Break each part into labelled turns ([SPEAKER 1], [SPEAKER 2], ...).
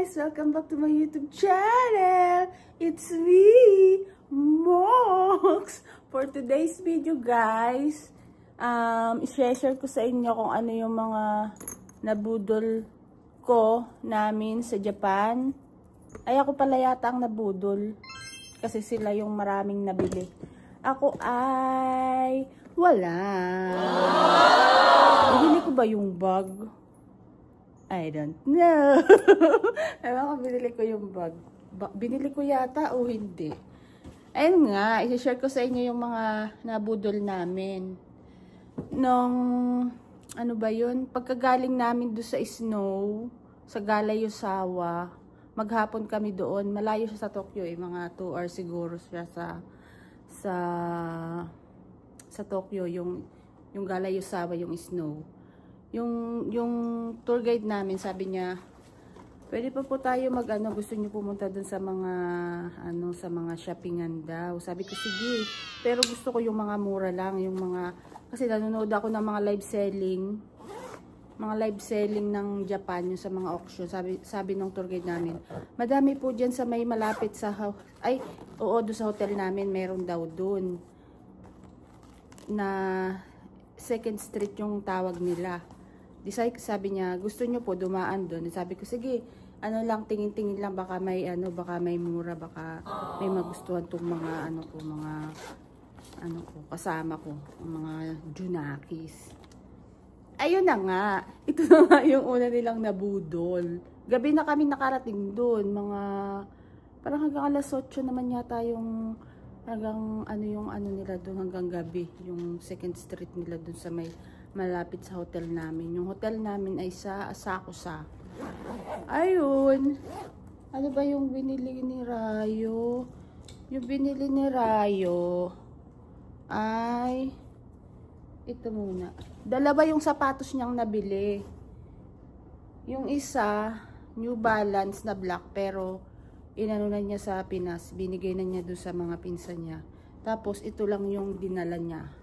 [SPEAKER 1] guys! Welcome back to my YouTube channel! It's me, Mox! For today's video guys, i-share ko sa inyo kung ano yung mga nabudol ko namin sa Japan. Ay, ako pala yata ang nabudol. Kasi sila yung maraming nabili. Ako ay wala. Binili ko ba yung bag? I don't know. Ewan ko, binili ko yung bag. Binili ko yata o hindi. Ayun nga, i-share ko sa inyo yung mga nabudol namin. Nung, ano ba yun? Pagkagaling namin doon sa snow, sa Galayusawa, maghapon kami doon. Malayo siya sa Tokyo eh. Mga 2 hours siguro siya sa Tokyo, yung Galayusawa, yung snow. Yung tour guide namin, sabi niya, pwede pa po tayo gusto niyo pumunta dun sa mga sa mga shoppingan daw. Sabi ko sige, pero gusto ko yung mga mura lang, yung mga kasi nanonood ako ng mga live selling ng Japan, yung sa mga auction. Sabi ng tour guide namin, madami po diyan sa may malapit sa doon sa hotel namin, meron daw doon na Second Street yung tawag nila. Sabi niya, gusto nyo po dumaan doon. Sabi ko, sige, tingin-tingin lang, baka may mura, baka may magustuhan tong mga kasama ko, mga Junakis. Ayun na nga, ito na nga yung una nilang nabudol. Gabi na kami nakarating doon, parang hanggang alas 8 naman yata yung hanggang nila doon, hanggang gabi, yung Second Street nila doon sa may malapit sa hotel namin. Yung hotel namin ay sa Asakusa. Ayun. Ano ba yung binili ni Rayo? Yung binili ni Rayo ay ito muna. Dalawa yung sapatos niyang nabili. Yung isa, New Balance na black, pero inano na niya sa Pinas. Binigay na niya doon sa mga pinsan niya. Tapos ito lang yung dinala niya.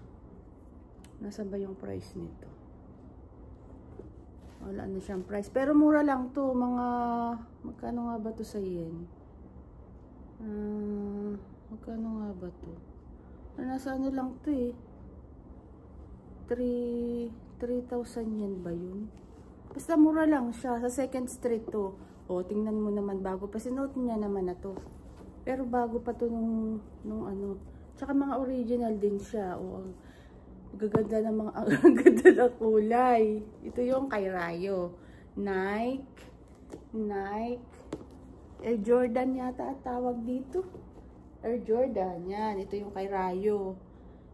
[SPEAKER 1] Nasaan ba yung price nito? Wala na siyang price. Pero mura lang to. Magkano nga ba to sa yen? Magkano nga ba to? Nasa lang to eh. 3,000 yen ba yun? Basta mura lang siya. Sa Second Street to. O, tingnan mo naman, bago pa. Sinuot niya naman na to. Pero bago pa to nung Tsaka mga original din siya. O, gaganda ng ang ganda ng kulay. Ito yung kay Rayo. Nike. Air Jordan yata at tawag dito. Air Jordan. Yan. Ito yung kay Rayo.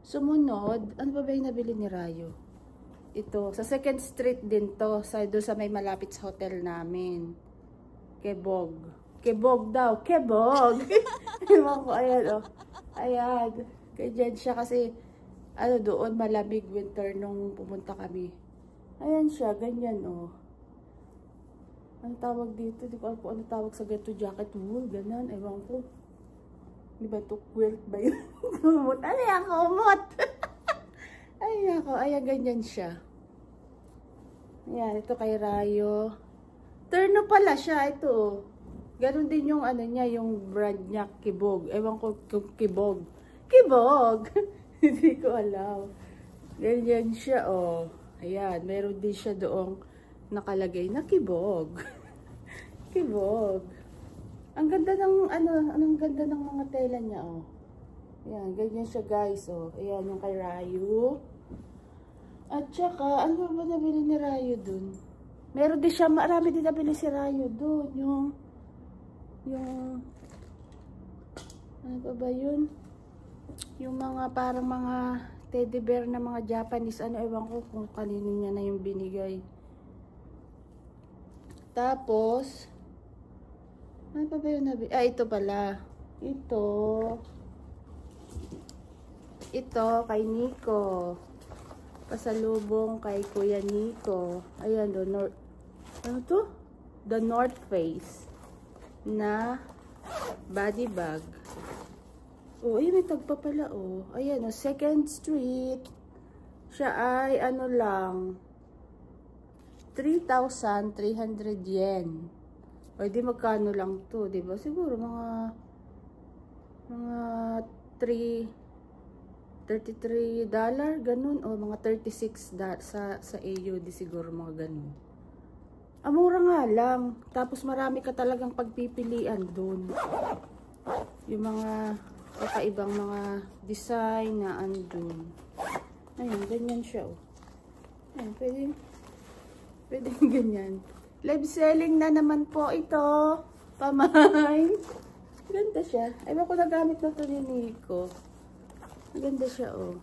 [SPEAKER 1] Sumunod, ano ba yung nabili ni Rayo? Ito. Sa Second Street din to. Doon sa may malapit sa hotel namin. Kebog. Kebog daw. Kebog. Ewan ko. Ayan o. Ayan. Ganyan siya kasi doon malamig winter nung pumunta kami. Ayan siya, ganyan oh. Ano tawag dito? Di ko alam kung ano tawag sa ganito, jacket wool, ganyan, ewan ko. Di ba ito quilt ba yun? Kumot. Ano yan, kumot? Ayan ako, ayan ganyan siya. Ayan, ito kay Rayo. Terno pala siya, ito oh. Ganon din yung niya, yung brand niya, Kibog. Ewan ko kung Kibog. Kibog! Hindi ko alam. Ganyan siya, oh. Ayan, meron din siya doong nakalagay na Kibog. Kibog. Ang ganda ng, anong ganda ng mga tela niya, oh. Ayan, ganyan siya, guys, oh. Ayan, yung kay Rayo. At saka, ano ba nabili ni Rayo dun? Meron din siya, marami din nabili si Rayo dun. Ano ba yun? Yung mga parang mga teddy bear na mga Japanese, ewan ko kung kanino niya na yung binigay. Tapos, ano pa ba yung nabili? Ito pala. Ito, kay Nico. Pasalubong kay Kuya Nico. Ayan, ano to? The North Face na body bag. Oh, ay, may tagpa pala, oh. Ayan, oh, Second Street. Siya ay, lang, 3,300 yen. O di magkano lang to, di ba? Siguro mga 33 dollar, ganun. O mga 36 sa AUD siguro, mga ganun. Mura nga lang. Tapos marami ka talagang pagpipilian dun. Yung mga kakaibang mga design na andun. Ayun, ganyan siya. Oh. Ayun, pwede ganyan. Live selling na naman po ito. Pamay. Ganda siya. Ewan ko nagamit na ito ni Nico. Ganda siya, oh.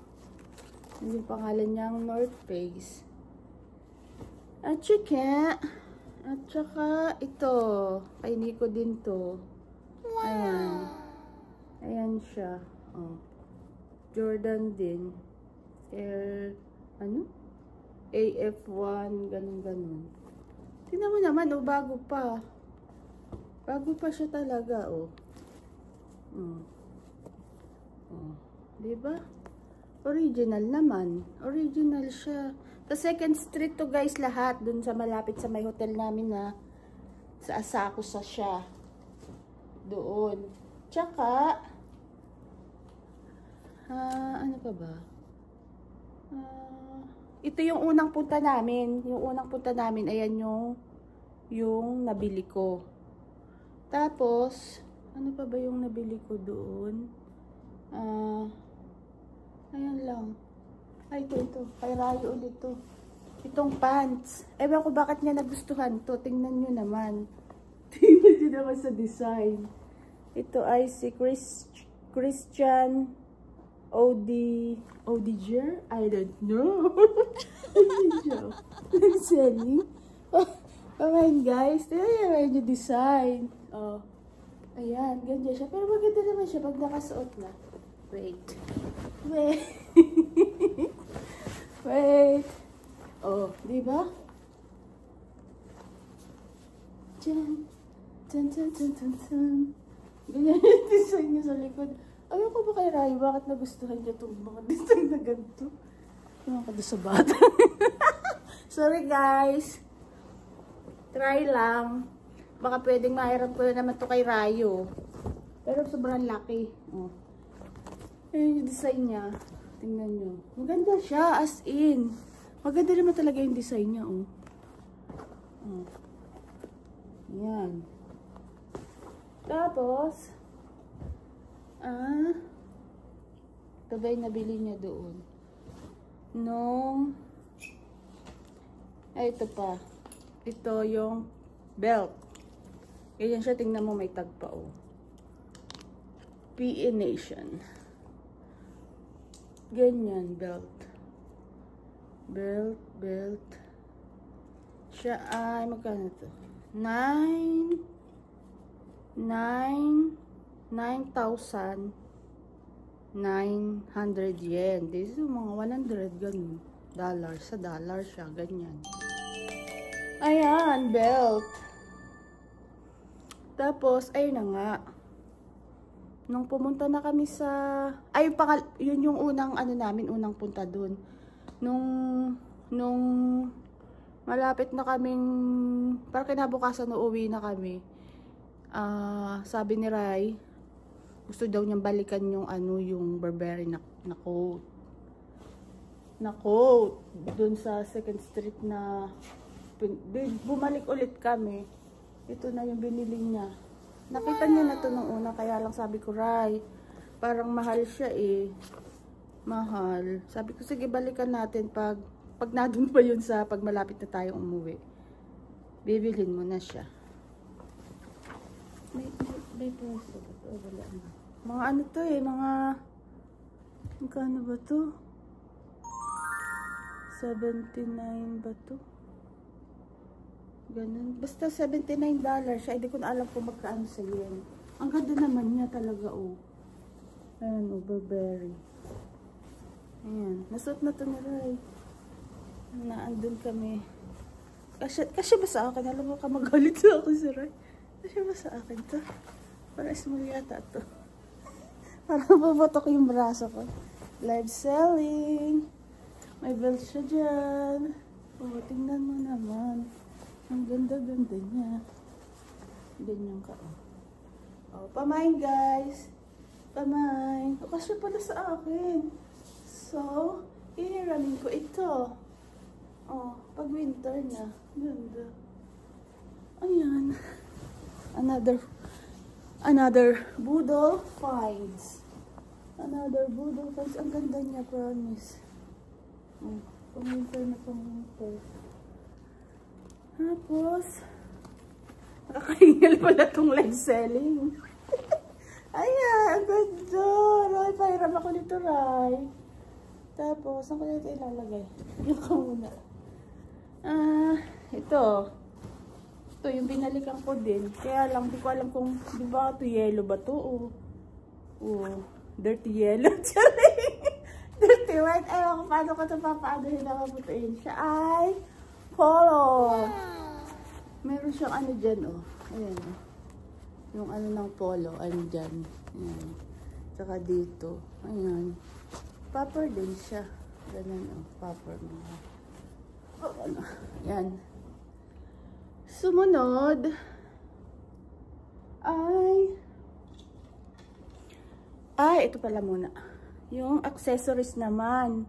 [SPEAKER 1] Yung pangalan niyang North Face. At saka ito. Kay Nico din to. Ayan. Ayan siya. Oh. Jordan din. AF1, ganun. Tingnan mo naman, oh, bago pa. Bago pa siya talaga, oh. Diba? Original naman. Original siya. Sa second street to, guys, lahat. Dun sa malapit sa may hotel namin na sa Asakusa siya. Doon. Tsaka, ano pa ba? Ito yung unang punta namin. Yung unang punta namin, ayan yung nabili ko. Tapos, ano pa ba yung nabili ko doon? Ayan lang. Ay, ito. Kay Rayo ulit to. Itong pants. Ewan ko bakit niya nagustuhan to. Tingnan nyo naman. Tingnan nyo naman sa design. Ito ay si Christian Odiger? I don't know. I'm selling. Come on, guys. Tingnan nyo yung design. Oh. Ayan, ganyan siya. Pero maganda naman siya pag nakasuot na. Wait. Wait. Oh, di ba? Ganyan yung design niya sa likod. Ayaw ko ba kay Rayo? Bakit nagustuhan niya itong mga design na ganito? Ayaw ko doon sa bata. Sorry, guys. Try lang. Baka pwedeng mahiram ko na naman to kay Rayo. Pero sobrang laki. Oh. Ayan yung design niya. Tingnan nyo. Maganda siya, as in. Maganda naman talaga yung design niya, oh. Oh. Ayan. Tapos, ito ba yung nabili niya doon? Ito pa. Ito yung belt. Ganyan siya, tingnan mo may tag pa, oh. PE Nation. Ganyan, belt. Belt. Siya ay, magkano to? 9,900 yen. This is mga 100 ganun. Sa dollar siya, ganyan. Ayan, belt. Tapos, ayun na nga. Nung pumunta na kami sa... yun yung unang unang punta dun. Nung malapit na kaming... Parang kinabukasan na uwi na kami. Sabi ni Rai, gusto daw niyang balikan yung yung Burberry na coat. Dun sa second street na... Bumalik ulit kami. Ito na yung binili niya. Nakita niya na to nung una, kaya lang sabi ko, Rai, parang mahal siya eh. Mahal. Sabi ko, sige, balikan natin pag nandun pa yun sa pag malapit na tayong umuwi. Bibilhin mo na siya. May pwesto ba ito? Wala na. Mga ano to eh, mga... Magkano ba to? 79 ba to? Ganun. Basta $79 siya. Hindi ko na alam kung magkaano sa yen. Ang ganda naman niya talaga, oh. Ayan, oh, Burberry. Ayan. Nasuot na to ni Rai. Naandun kami. Kasi ba sa akin? Alam mo ka magalit sa akin si Rai. Kasi ba sa akin to? Para small yata to. Para babatok yung braso ko. Live selling. May belt siya dyan. Oh, tingnan mo naman. Ang ganda-ganda niya. Ganyan ka. Oh, pamain guys. Pamain. O, kasi pala sa akin. So, iniramin ko ito. Oh, pag winter na. Ganda. Ayan. Another Boodle finds. Another Boodle finds. Ang ganda niya, promise. Oh, pang winter na pang winter. Tapos, nakakahingal pala itong live selling. Ayan, ang ganda. Roy, pahiram ako nito, Ray. Tapos, saan ko na ito ilalagay? Yung ka muna. Ito. Ito, yung binalikan ko din. Kaya lang, di ko alam kung, di ba ito yellow ba ito? Dirty yellow. Dirty white. Ewan ko paano ko ito papaanohin na maputiin siya. Ay, polo. Meron siyang ano dyan, oh. Ayan, oh. Yung ano ng polo, ano dyan. Ayan. Tsaka dito. Ayan. Popper din siya. Ganun, oh. Popper mga. Oh, ano. Ayan. Sumunod ay, ito pala muna. Yung accessories naman.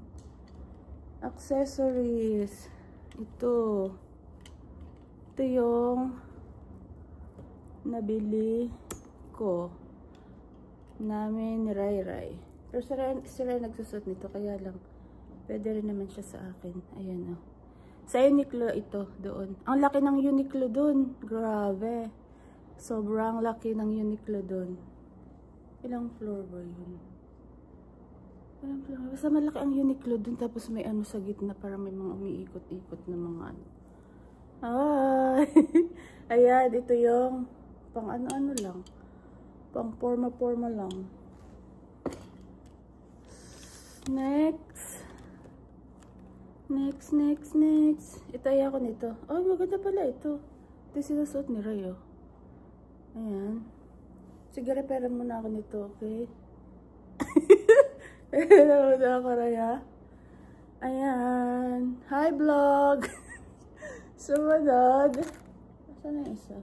[SPEAKER 1] Accessories. Ito. Ito yung nabili ko namin ni Rai Rai. Pero si Rai nagsusot nito, kaya lang pwede rin naman siya sa akin. Ayan, oh. Sa Uniqlo ito doon. Ang laki ng Uniqlo doon. Grabe. Sobrang laki ng Uniqlo doon. Ilang floor ba yun? Ilang floor? Basta malaki ang Uniqlo doon. Tapos may ano sa gitna para may mga umiikot-ikot na mga ano. Ay! Ayan, ito yung pang ano-ano lang. Pang forma-forma lang. Next. Ito ay ako nito. Oh, maganda pala ito. Ito yung sinusuot ni Ray, oh. Ayan. Sige, reparan muna ako nito, okay? Reparan muna ako, Ray, ha? Ayan. Hi, vlog! Sumunod. Saan na isa?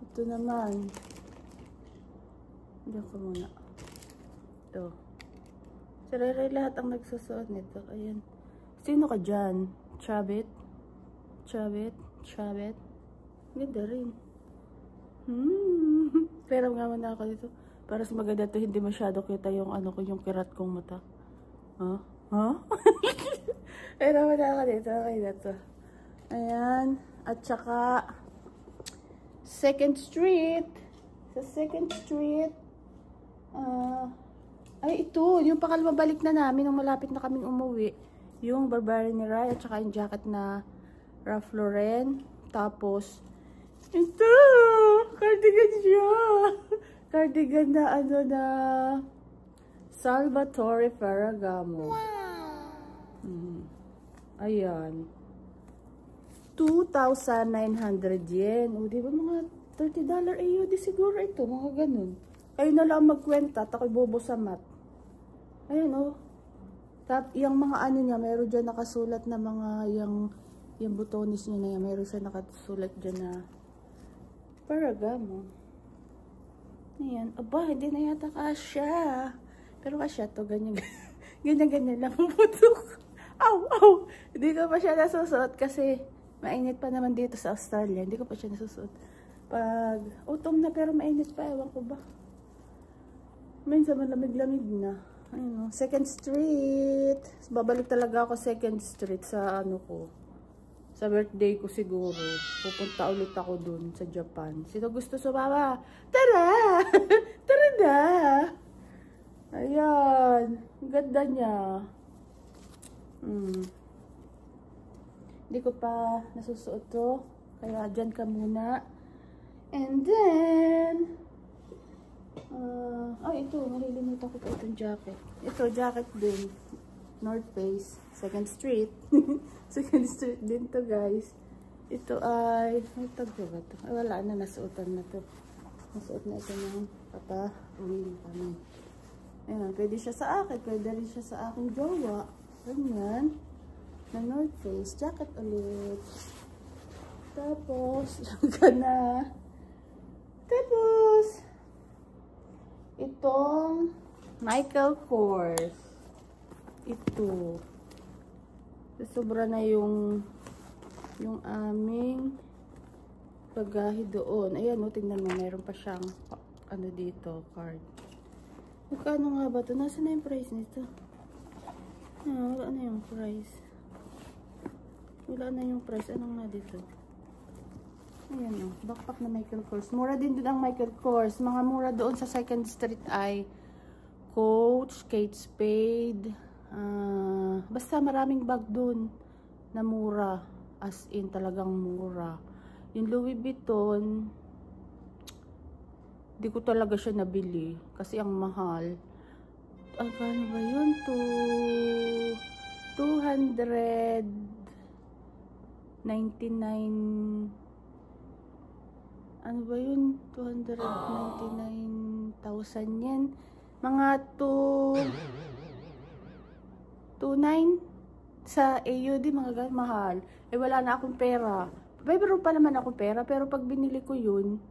[SPEAKER 1] Ito naman. Diyan ko muna. Ito. Si Ray lahat ang nagsusuot nito. Ayan. Sino ka dyan? Chabit? Ganda rin. Pero nga muna ako dito. Para sa maganda to, hindi masyado kita yung ano ko, yung kirat kong mata. Huh? Pero muna ako dito. Okay na to. Ayan. At saka, 2nd Street. Sa 2nd Street, ay, ito. Yung pakalmabalik na namin nung malapit na kaming umuwi. Yung Burberry ni Rai at saka yung jacket na Ralph Lauren. Tapos, ito! Cardigan siya! Cardigan na ano na Salvatore Ferragamo. Ayan. 2,900 yen. O, di ba mga $30 AUD siguro ito. Mga ganun. Kayo na lang magkwenta at ako'y bobo sa mat. Ayan, oh. Yung mga ano niya, meron dyan nakasulat na mga, yung butonis niya na yan, meron siya nakasulat dyan na Ferragamo. Ayan. Aba, hindi na yata kasya. Pero kasya to, ganyan lang puputok. Aw! Hindi ko pa siya nasusuot kasi mainit pa naman dito sa Australia. Hindi ko pa siya nasusuot. Pag autumn na pero mainit pa, ewan ko ba. Minsan malamig-lamig na. Ayun, 2nd Street. Babalik talaga ako 2nd Street sa ano ko. Sa birthday ko siguro. Pupunta ulit ako dun sa Japan. Sino gusto sumama? Tara! Tara na! Ayan. Ganda niya. Hindi ko pa nasusuot to. Kaya dyan ka muna. And then, ito, malilimutan ko pa itong jacket. Ito, jacket din. North Face, 2nd Street. 2nd Street din to, guys. Ito ay, may tagpo ba ito? Ay, wala na, nasuotan na to. Nasuot na ito ng papa-uwi kami. Ayan, pwede siya sa akin. Pwede rin siya sa aking jowa. Ganyan. Na North Face, jacket ulit. Tapos, ka na. Tapos, itong Michael Kors. Ito. Sobra na yung aming bagahe doon. Ayan, o, tingnan mo, mayroon pa siyang ano dito, card. Magkano nga ba ito? Nasaan na yung price nito? Wala na yung price. Wala na yung price. Anong nga dito? Ayan, o, backpack na Michael Kors. Mura din ang Michael Kors. Mga mura doon sa 2nd Street ay Coach, Kate Spade. Basta maraming bag doon na mura. As in, talagang mura. Yung Louis Vuitton, di ko talaga siya nabili. Kasi ang mahal. Kano ba yun? 299. Ano ba yun? 299,000 yen. Mga 2.9 sa AUD, mga ganun, mahal. Wala na akong pera. Meron pa naman akong pera, pero pag binili ko yun,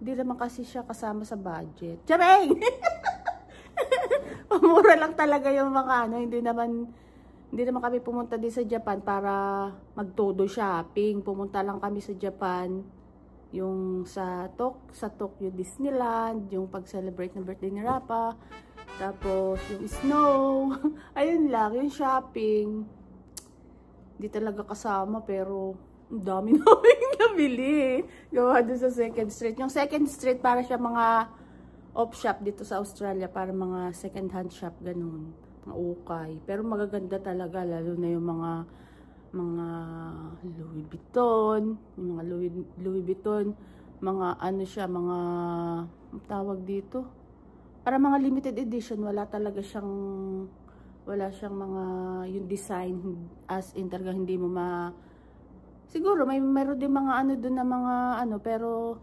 [SPEAKER 1] di naman kasi siya kasama sa budget. Tiyareng! Mura lang talaga yung mga ano, hindi naman kami pumunta din sa Japan para magtodo shopping. Pumunta lang kami sa Japan, yung sa Tokyo Disneyland, yung pag-celebrate ng birthday ni Rapa. Tapos, yung snow. Ayun lang, yung shopping. Hindi talaga kasama, pero ang dami namin nabili. Gawa doon sa 2nd Street. Yung 2nd Street, para siya mga off shop dito sa Australia. Para mga second hand shop, ganun. Mga ukay. Pero magaganda talaga, lalo na yung mga Louis Vuitton. Yung mga Louis Vuitton. Mga ano siya, mga tawag dito. Para mga limited edition, wala siyang mga, yung design, as in talaga hindi mo siguro, mayroon din mga ano dun na mga ano, pero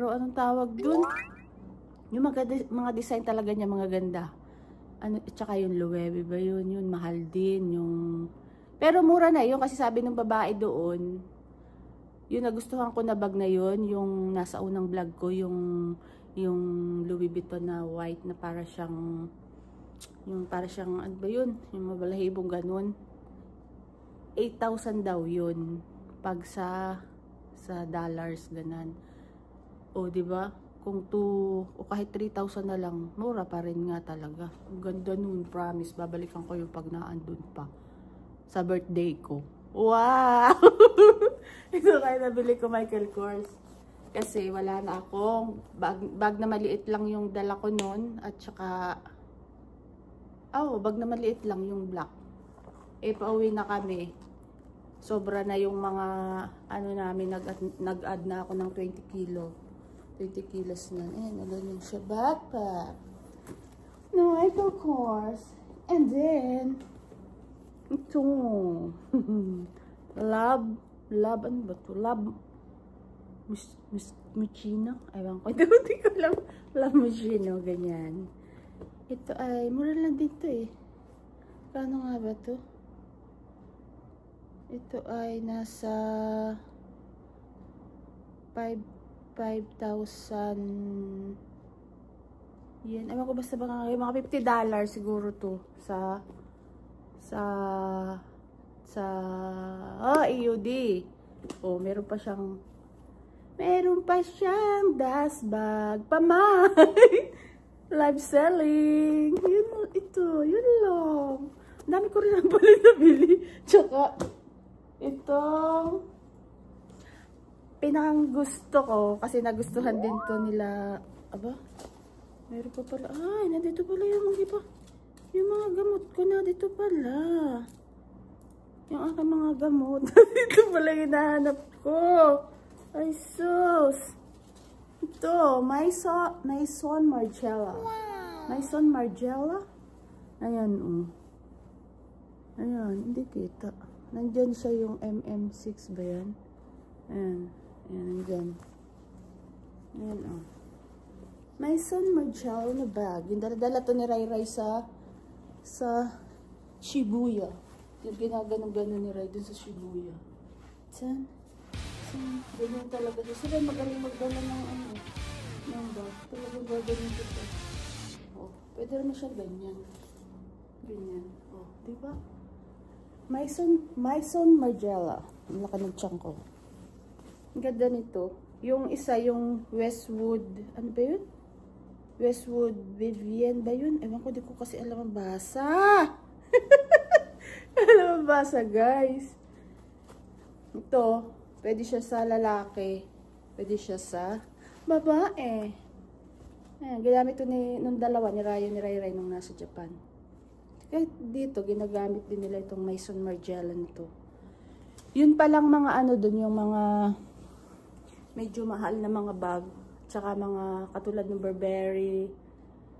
[SPEAKER 1] anong tawag dun? Yung mga design talaga niya, mga ganda. Tsaka yung Loewe ba yun? Yun, mahal din. Pero mura na yun, kasi sabi ng babae doon, yung nagustuhan ko na bag na yun, yung nasa unang vlog ko, yung Louis Vuitton na white na para siyang ano ba yun, yung mabalahibong ganun, 8,000 daw yun pag sa dollars ganan. O di ba, kung o kahit 3,000 na lang, mura pa rin nga talaga. Ang ganda nun, promise, babalikan ko yung pag naandun pa sa birthday ko. Wow! Ito kaya nabili ko Michael Kors. Kasi wala na akong bag na maliit lang yung dala ko noon. At saka, bag na maliit lang yung black. Pauwi na kami. Sobra na yung mga, ano namin, nag-add na ako ng 20 kilo. 20 kilos na. Ganyan siya. Backpack. No, Michael Kors. And then, ito. ano ba ito? Muchino? Ewan ko. Hindi ko alam. Muchino, ganyan. Ito ay, mura lang dito eh. Paano nga ba ito? Ito ay nasa 5,000 yan. Ewan ko, basta mga $50 siguro to sa EUD. Meron pa siyang dust bag. Pamay! Live selling. Yun lang. Ang dami ko rin ang pala nabili. Tsaka, itong pinakang gusto ko, kasi nagustuhan din to nila. Meron pa pala. Nandito pala yung iba. Yung mga gamot ko na dito pala. Yung aking mga gamot. Dito pala hinahanap ko. Ay, sus. Ito, Maison Margiela. Wow. Maison Margiela. Ayan, Ayan, hindi kita. Nandyan siya yung MM6 ba yan? Ayan, nandyan. Ayan, Maison Margiela na bag. Yung dala to ni Ray sa Shibuya. Yung ginaganon-ganon ni Ray dun sa Shibuya. San? Ganyan talaga. Sila magaling magdala ng ano. Ng bag. Talagang gaganon dito. Oh, pwede naman siya ganyan. Ganyan. Oh, diba? Maison Margiela. Ang laki ng tiyan ko. Ang ganda nito. Yung isa, yung Westwood. Ano ba yun? Westwood Vivian ba yun? Ewan ko, di ko kasi alam ang basa. Alam ang basa, guys. Ito, pwede siya sa lalaki. Pwede siya sa babae. Ayan, ginamit ito nung dalawa, ni Rayo, ni Ray nung nasa Japan. Kahit dito, ginagamit din nila itong Maison Margiela nito. Yun palang mga ano dun, yung mga medyo mahal na mga bag. Tsaka mga katulad ng Burberry,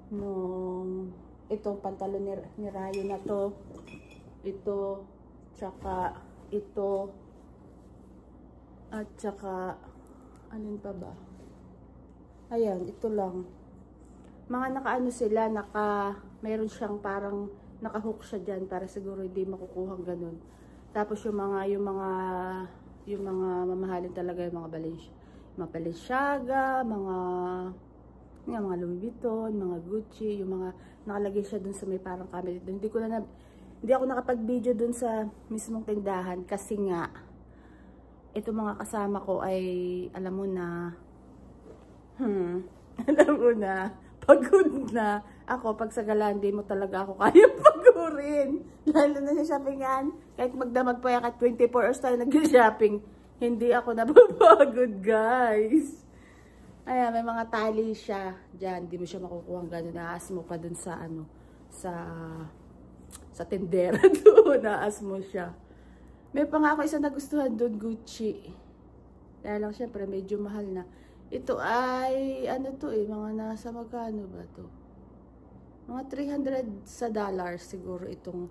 [SPEAKER 1] nung itong pantalon ni Rayo na to. Ito, tsaka ito, at tsaka, alin pa ba? Ayan, ito lang. Mga nakaano sila, mayroon siyang parang nakahook siya dyan para siguro hindi makukuha ganun. Tapos yung mga mamahalin talaga yung mga Balenciaga, mga Louis Vuitton, mga Gucci, yung mga nakalagay siya dun sa may parang camera. Hindi ako nakapag-video dun sa mismong tindahan kasi nga ito mga kasama ko ay alam mo na pagod na ako pag sa gala, hindi mo talaga ako kaya pagurin. Lalo na sa shoppingan, kahit magdamag pa yan at 24 hours tayo nag-shopping, hindi ako napapagod, guys. Ayan, may mga tali siya dyan, hindi mo siya makukuha gano'n. Naas mo pa dun sa ano, sa tendera doon, naas mo siya. May pa nga ako isang nagustuhan doon, Gucci. Kaya lang syempre medyo mahal na. Ito ay, ano to mga nasa magkano ba to? Mga 300 sa dollars siguro itong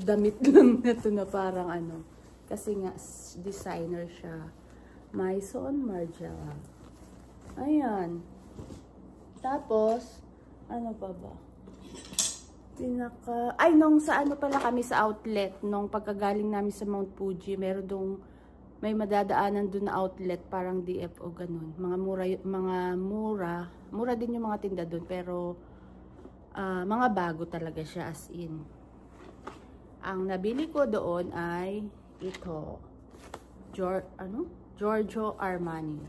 [SPEAKER 1] damit lang na to na parang ano. Kasi nga, designer siya. Maison Margiela. Ayan. Tapos, ano pa ba? Nung sa ano pala kami sa outlet, nung pagkagaling namin sa Mount Fuji, may madadaanan dun na outlet, parang DFO, ganun. Mura din yung mga tinda dun, pero mga bago talaga siya, as in. Ang nabili ko doon ay ito. Giorgio Armani.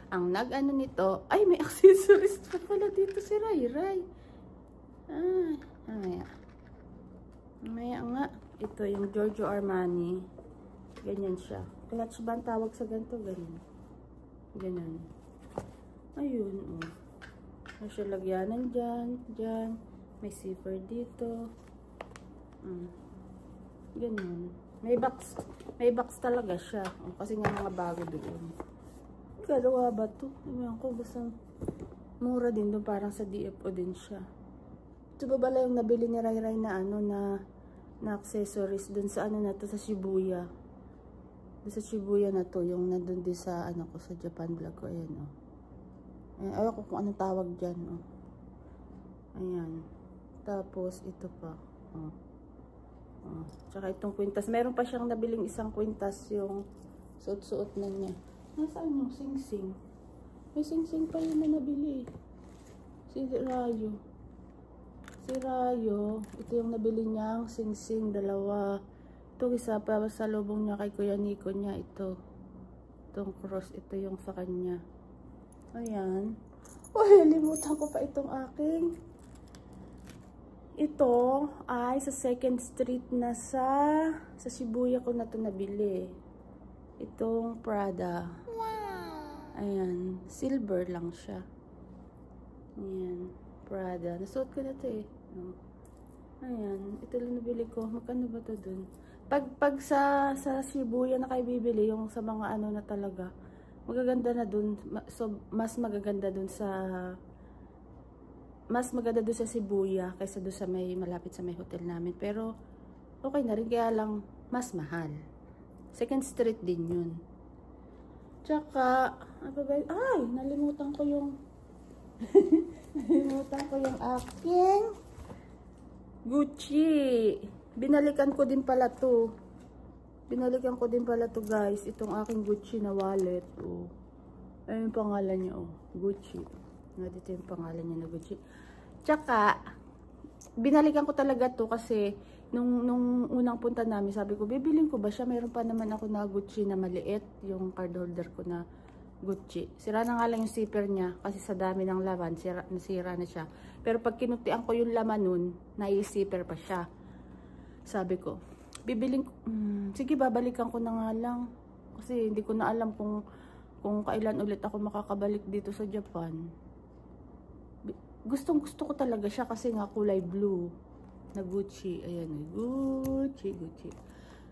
[SPEAKER 1] Ang nag-ano nito, ay may accessories pa pala dito si Ray. Mamaya nga. Ito yung Giorgio Armani. Ganyan siya. Clutch ba ang tawag sa ganito? Ganyan. Ayun, oh. May siya lagyanan dyan. May zipper dito. Ganyan. May box talaga siya. Kasi nga mga bago doon. Kalawa ba to? Ewan ko, basta mura din doon. Parang sa DFO din siya. Ito ba bala yung nabili ni Ray na ano na accessories doon sa ano na to, sa Shibuya. Doon sa Shibuya na to, yung nandun din sa ano ko, sa Japan vlog ko. Ayan, oh. Ayaw ko kung anong tawag dyan, oh. Ayan. Tapos, ito pa. Tsaka itong kwintas. Meron pa siyang nabiling isang kwintas, yung suot-suot na niya. Nasaan yung sing-sing? May sing-sing pa yun na nabili. Si Rayo. Ito yung nabili niyang sing-sing, dalawa. Ito isa pa sa lubong niya kay Kuya Nico niya. Itong cross, ito yung sa kanya. Ayan. Limutan ko pa itong aking. Ito ay sa 2nd Street na sa Shibuya ko na ito nabili. Itong Prada. Wow! Ayan. Silver lang siya. Ayan. Prada. Nasuot ko na ito eh. Ayan. Ito lang nabili ko. Magkano ba ito dun? Pag sa Shibuya na kayo bibili, yung sa mga ano na talaga, magaganda na dun. So, mas magaganda dun sa Shibuya kaysa doon sa malapit sa may hotel namin. Pero okay na rin, kaya lang mas mahal. 2nd Street din yun. Tsaka nalimutan ko yung aking Gucci. Binalikan ko din pala to. Binalikan ko din pala to guys. Itong aking Gucci na wallet. Oh. Ayun yung pangalan niya. Oh. Gucci. Dito yung pangalan niya na Gucci. Tsaka, binalikan ko talaga to kasi nung unang punta namin, sabi ko, bibilin ko ba siya? Mayroon pa naman ako na Gucci na maliit. Yung card holder ko na Gucci. Sira na nga lang yung zipper niya kasi sa dami ng laman, nasira na siya. Pero pag kinutian ko yung laman nun, nai-zipper pa siya. Sabi ko, bibiling ko, sige babalikan ko na nga lang. Kasi hindi ko na alam kung kailan ulit ako makakabalik dito sa Japan. Gustong gusto ko talaga siya kasi nga kulay blue na Gucci. Ayan,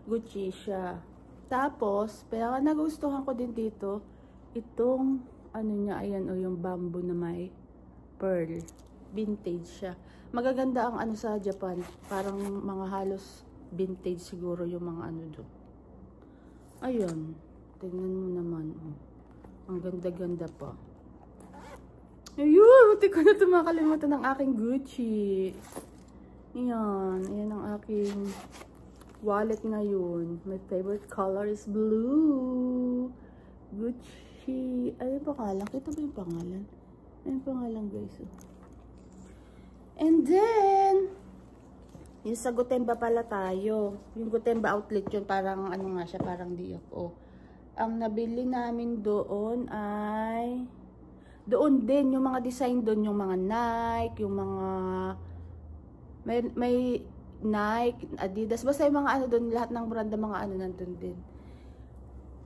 [SPEAKER 1] Gucci siya. Tapos, pero nagustuhan ko din dito, itong, ano niya, ayan o, yung bamboo na may pearl. Vintage siya. Magaganda ang ano sa Japan. Parang mga halos vintage siguro yung mga ano doon. Ayun. Tingnan mo naman. Oh. Ang ganda-ganda pa. Ayun! Buti ko na ito makalimutan ng aking Gucci. Ayan. Ayan ang aking wallet ngayon. My favorite color is blue. Gucci. Ano yung pangalan? Kita ba yung pangalan? Ano yung pangalan guys? Oh. And then, yung sa Gotemba pala tayo. Yung Gotemba outlet yun, parang ano nga siya, parang DFO. Ang nabili namin doon ay, doon din, yung mga design doon, yung mga Nike, yung mga, may Nike, Adidas, basta yung mga ano doon, lahat ng brand ng mga ano nandun din.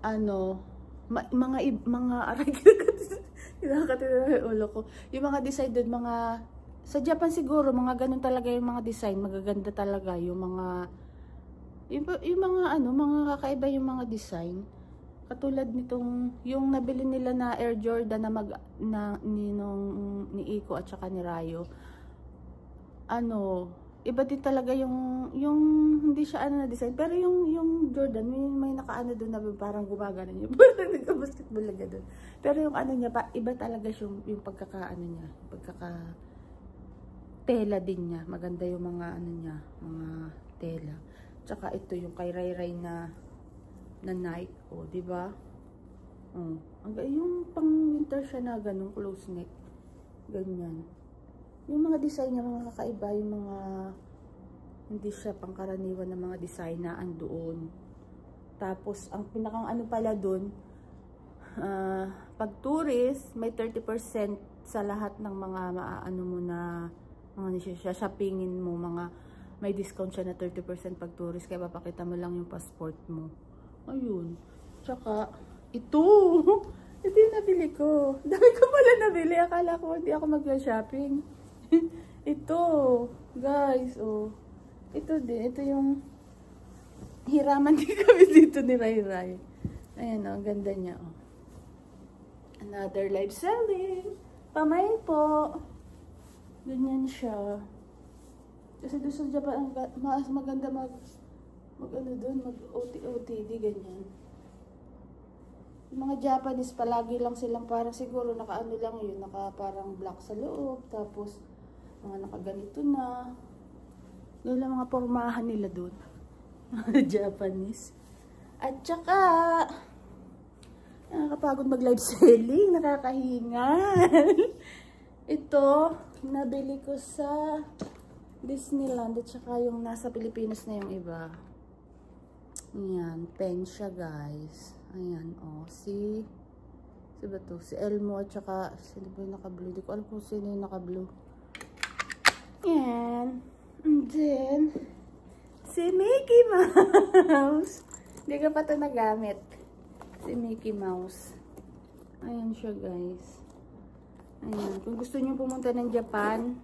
[SPEAKER 1] Ano, mga aray, kinakatina yung ulo ko. Yung mga design doon, mga, sa Japan siguro, mga ganun talaga yung mga design, magaganda talaga yung mga, yung mga ano, mga kakaiba yung mga design. Katulad nitong, yung nabili nila na Air Jordan na ni Iko at saka ni Rayo. Ano, iba din talaga yung hindi siya ano na design, pero yung Jordan, may nakaano doon na parang gumagana niya. Parang nagka-basketball lang doon. Pero yung ano niya, iba talaga yung pagkakaano niya, tela din niya. Maganda yung mga ano niya, mga tela. Tsaka ito yung kay Ray Ray na Nike, oh, di ba? Oh, yung pang winter siya na ganung close neck. Ganyan. Yung mga design niya, mga kakaiba, yung mga hindi siya pangkaraniwan na mga design na andoon. Tapos ang pinakang ano pala doon, pag tourist, may 30% sa lahat ng mga maaano mo na mga shoppingin mo, mga may discount siya na 30% pag tourist, kaya papakita mo lang yung passport mo. Ayun. Tsaka, ito yung nabili ko. Dami ko pala nabili. Akala ko hindi ako mag-shopping. Ito, guys, oh. Ito din. Ito yung hiraman din kami dito ni Ray Ray. Ayan, oh, ang ganda niya, oh. Another live selling. Pamay po. Ganyan siya. Kasi doon sa Japan, mas maganda mag ano doon, mag-OTD, ganyan. Yung mga Japanese, palagi lang silang parang siguro naka-ano lang yun, naka-parang black sa loob, tapos mga nakaganito na. Doon lang mga pormahan nila doon. Japanese. At saka, nakakapagod mag-live selling, nakakahingal. Ito, nabili ko sa Disneyland at saka yung nasa Pilipinas na yung iba. Ayan, pen siya guys. Ayan, oh, si ba to? Si Elmo at saka, sino ba yung naka-blue? Di ko alam kung sino yung naka-blue. Ayan. And then, si Mickey Mouse. Hindi ka pa ito nagamit. Si Mickey Mouse. Ayan siya guys. Ayan. Kung gusto niyo pumunta ng Japan,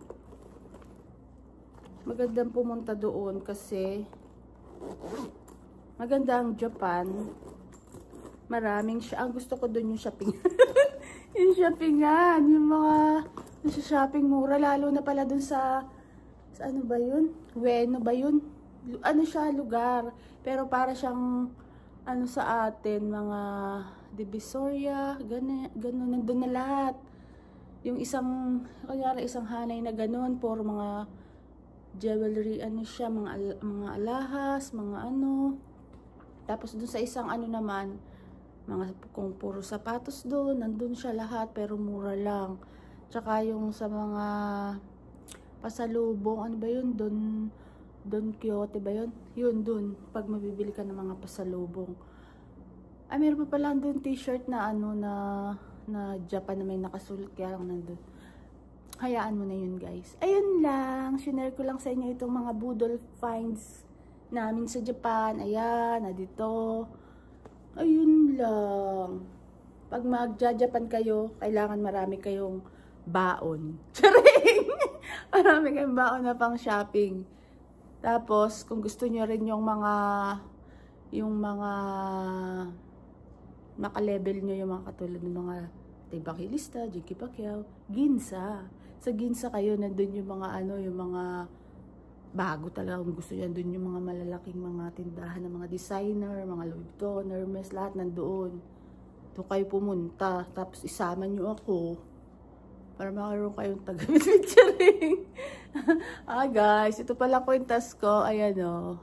[SPEAKER 1] magandang pumunta doon kasi maganda ang Japan. Maraming siya. Ang gusto ko doon yung shopping. Yung shoppingan. Yung mga shopping mura. Lalo na pala doon sa ano ba yun? Ueno ba yun? Ano siya, lugar. Pero para siyang ano sa atin, mga Divisoria, gano'n, nandun na lahat. Yung isang, kanyari isang hanay na gano'n, for mga jewelry, ano siya, mga alahas, mga ano. Tapos dun sa isang ano naman, mga kung puro sapatos doon, nandun siya lahat pero mura lang. Tsaka yung sa mga pasalubong, ano ba yun, Don Quixote ba yun? Yun dun, pag mabibili ka ng mga pasalubong. Ay, meron pa pala doon t-shirt na ano na Japan na may nakasulat, kaya lang nandun. Hayaan mo na yun, guys. Ayun lang, share ko lang sa inyo itong mga budol finds namin sa Japan. Ayan, na dito. Ayun lang. Pag magja-Japan kayo, kailangan marami kayong baon. Charing! Marami kayong baon na pang shopping. Tapos, kung gusto nyo rin yung mga maka-level nyo, yung mga katulad ng mga Tibakilista, Jiki Pacquiao, Ginza. Sa Ginza kayo, nandun yung mga ano, yung mga bago talaga. Kung gusto nyo, nandun yung mga malalaking mga tindahan ng mga designer, mga Louis Vuitton, Hermes, lahat nandoon. Doon kayo pumunta. Tapos isama nyo ako para makaroon kayong taga-featuring. Guys, ito pala kwintas ko. Ayan o.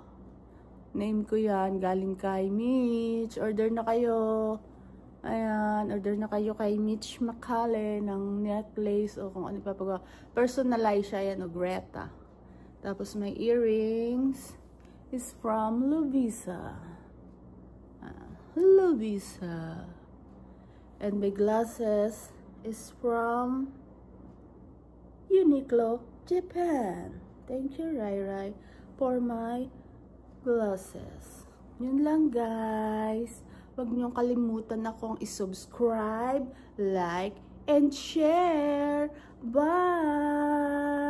[SPEAKER 1] Name ko yan. Galing kay Mitch. Order na kayo. Ayan. Order na kayo kay Mitch Macale ng necklace o kung ano pa pag personalize siya. Ayan o. Greta. Tapos may earrings. Is from Lovisa. Lovisa. And my glasses is from Uniqlo, Japan. Thank you, Rai Rai, for my glasses. Yun lang, guys. Huwag niyong kalimutan akong i-subscribe, like, and share. Bye!